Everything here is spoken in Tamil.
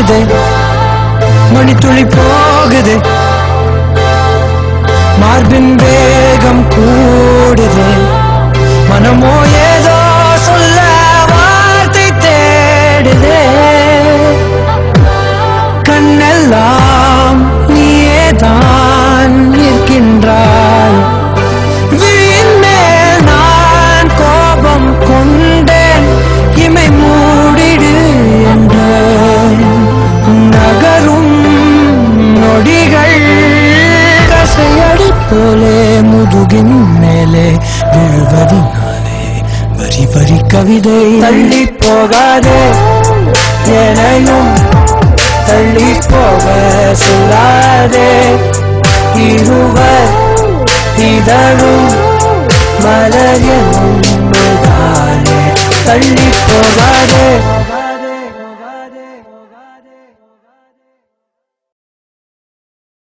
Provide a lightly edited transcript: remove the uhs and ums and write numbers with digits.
மாறுதே மணித்துளி போகுதே மார்பின் வேகம் கூடுதே மனமோ ஏதோ சொல்ல வார்த்தை தேடுதே கண்ணெல்லாம் நீயேதான் நிற்கின்றாய் விழிமேல் நான் கோபம் கொண்டேன் இமை மூடிடு என்றேன் நகரும் நொடிகள் கசையடி போலே முதுகின் மேலே விழுவதினாலே வரி வரி கவிதை தள்ளி போகாதே எனையும் தள்ளி போக சொல்லாதே இருவர் இதழும் மலர் என்னும் தள்ளி போக